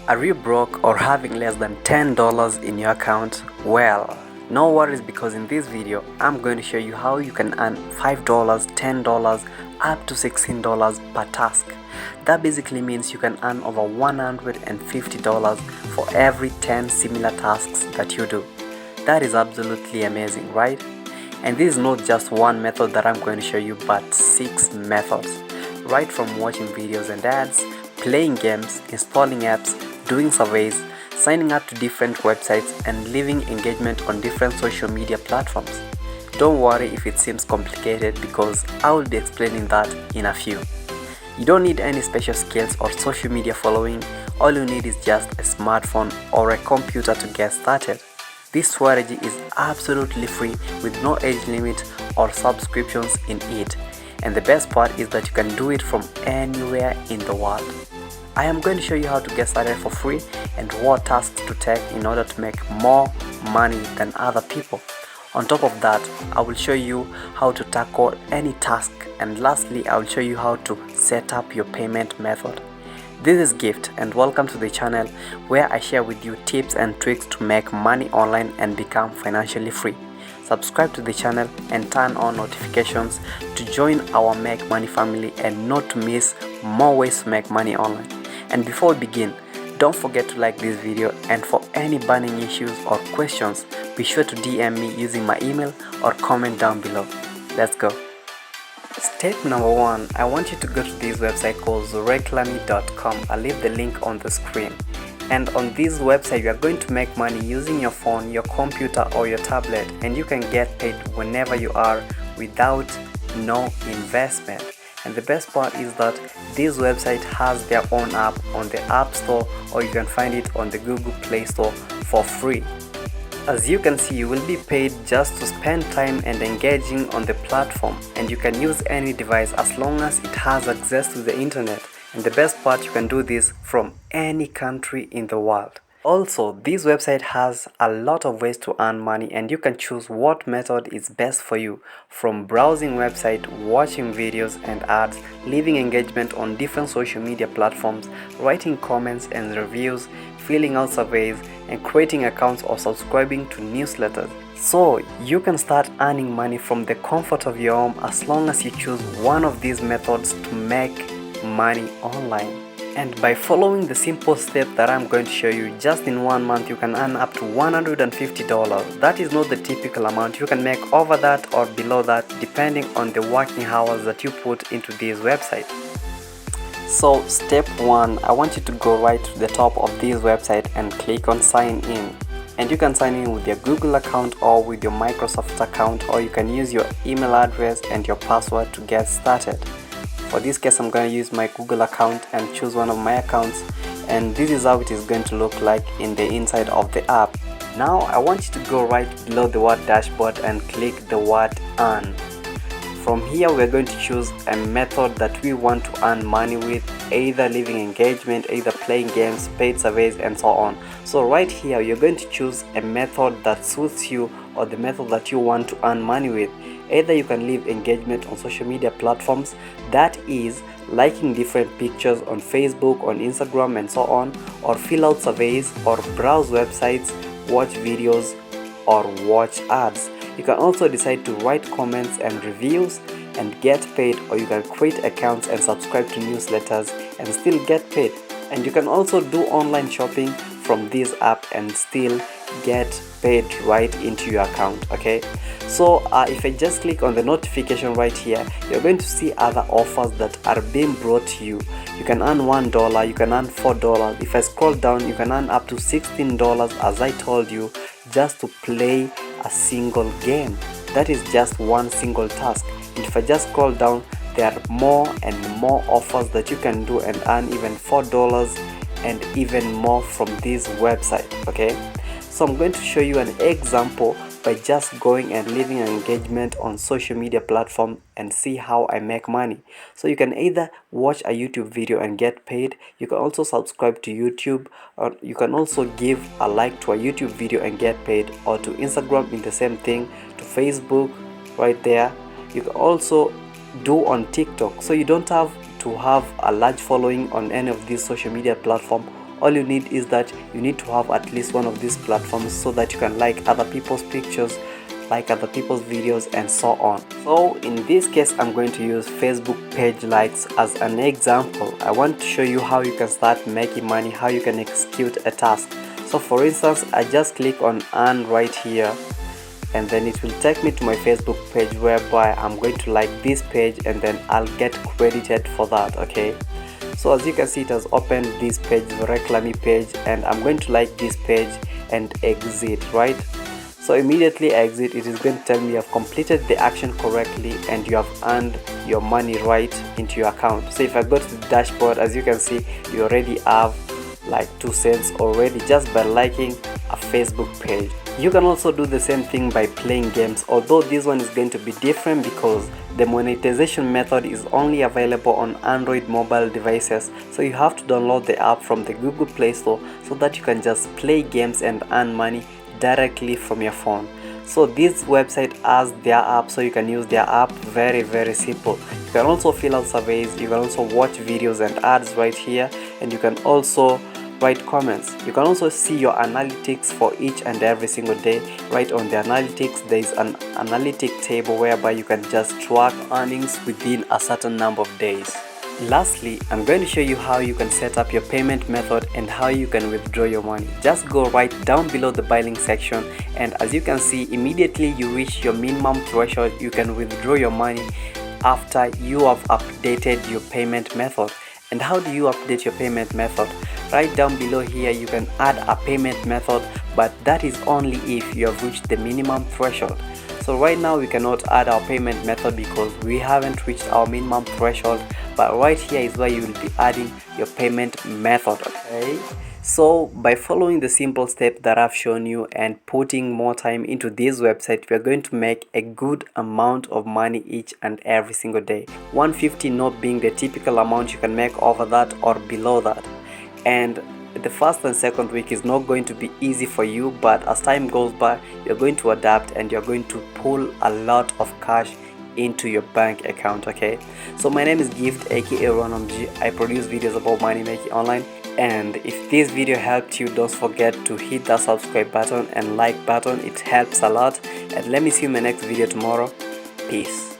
Are you broke or having less than $10 in your account? Well, no worries, because in this video I'm going to show you how you can earn $5, $10, up to $16 per task. That basically means you can earn over $150 for every 10 similar tasks that you do. That is absolutely amazing, right? And this is not just one method that I'm going to show you, but 6 methods. Right from watching videos and ads, playing games, installing apps, doing surveys, signing up to different websites, and leaving engagement on different social media platforms. Don't worry if it seems complicated, because I will be explaining that in a few. You don't need any special skills or social media following. All you need is just a smartphone or a computer to get started. This strategy is absolutely free with no age limit or subscriptions in it. And the best part is that you can do it from anywhere in the world. I am going to show you how to get started for free and what tasks to take in order to make more money than other people. On top of that, I will show you how to tackle any task, and lastly, I will show you how to set up your payment method. This is Gift, and welcome to the channel where I share with you tips and tricks to make money online and become financially free. Subscribe to the channel and turn on notifications to join our Make Money family and not to miss more ways to make money online. And before we begin, don't forget to like this video, and for any burning issues or questions, be sure to DM me using my email or comment down below. Let's go. Step number 1, I want you to go to this website called Zareklamy.com. I'll leave the link on the screen. And on this website, you are going to make money using your phone, your computer, or your tablet, and you can get paid whenever you are without no investment. And the best part is that this website has their own app on the App Store, or you can find it on the Google Play Store for free. As you can see, you will be paid just to spend time and engaging on the platform, and you can use any device as long as it has access to the internet. And the best part, you can do this from any country in the world. Also, this website has a lot of ways to earn money, and you can choose what method is best for you, from browsing website, watching videos and ads, leaving engagement on different social media platforms, writing comments and reviews, filling out surveys, and creating accounts or subscribing to newsletters. So you can start earning money from the comfort of your home as long as you choose one of these methods to make money online. And by following the simple step that I'm going to show you, just in 1 month you can earn up to $150. That is not the typical amount. You can make over that or below that depending on the working hours that you put into this website. So step 1, I want you to go right to the top of this website and click on sign in. And you can sign in with your Google account or with your Microsoft account, or you can use your email address and your password to get started. For this case, I'm going to use my Google account and choose one of my accounts, and this is how it is going to look like in the inside of the app. Now I want you to go right below the word dashboard and click the word earn. From here we're going to choose a method that we want to earn money with, either leaving engagement, either playing games, paid surveys, and so on. So right here you're going to choose a method that suits you, or the method that you want to earn money with. Either you can leave engagement on social media platforms, that is liking different pictures on Facebook, on Instagram, and so on, or fill out surveys, or browse websites, watch videos, or watch ads. You can also decide to write comments and reviews and get paid, or you can create accounts and subscribe to newsletters and still get paid. And you can also do online shopping from this app and still get paid right into your account. Okay, so if I just click on the notification right here, you're going to see other offers that are being brought to you. You can earn $1, you can earn $4. If I scroll down, you can earn up to $16, as I told you, just to play a single game. That is just one single task. And if I just scroll down, there are more and more offers that you can do and earn even $4 and even more from this website. Okay, so I'm going to show you an example by just going and leaving an engagement on social media platform and see how I make money. So you can either watch a YouTube video and get paid, you can also subscribe to YouTube, or you can also give a like to a YouTube video and get paid, or to Instagram in the same thing, to Facebook right there. You can also do on TikTok. So you don't have to have a large following on any of these social media platform. All you need is that you need to have at least one of these platforms so that you can like other people's pictures, like other people's videos, and so on. So in this case, I'm going to use Facebook page likes as an example. I want to show you how you can start making money, how you can execute a task. So for instance, I just click on earn right here, and then it will take me to my Facebook page whereby I'm going to like this page, and then I'll get credited for that. Okay, so as you can see, it has opened this page, the Zareklamy page, and I'm going to like this page and exit, right? So immediately I exit, it is going to tell me you have completed the action correctly and you have earned your money right into your account. So if I go to the dashboard, as you can see, you already have like 2 cents already just by liking a Facebook page. You can also do the same thing by playing games, although this one is going to be different because the monetization method is only available on Android mobile devices. So you have to download the app from the Google Play Store so that you can just play games and earn money directly from your phone. So this website has their app, so you can use their app. Very simple. You can also fill out surveys, you can also watch videos and ads right here, and you can also write comments. You can also see your analytics for each and every single day. Right on the analytics, there is an analytic table whereby you can just track earnings within a certain number of days. Lastly, I'm going to show you how you can set up your payment method and how you can withdraw your money. Just go right down below the buy link section, and as you can see, immediately you reach your minimum threshold, you can withdraw your money after you have updated your payment method. And how do you update your payment method? Right down below here, you can add a payment method, but that is only if you have reached the minimum threshold. So right now we cannot add our payment method because we haven't reached our minimum threshold, but right here is where you will be adding your payment method. Okay, so by following the simple step that I've shown you and putting more time into this website, we are going to make a good amount of money each and every single day. 150 not being the typical amount you can make over that or below that. And the first and second week is not going to be easy for you, but as time goes by, you're going to adapt and you're going to pull a lot of cash into your bank account. Okay, so my name is Gift, aka RonamG. I produce videos about money making online, and if this video helped you, don't forget to hit that subscribe button and like button. It helps a lot, and let me see you in my next video tomorrow. Peace.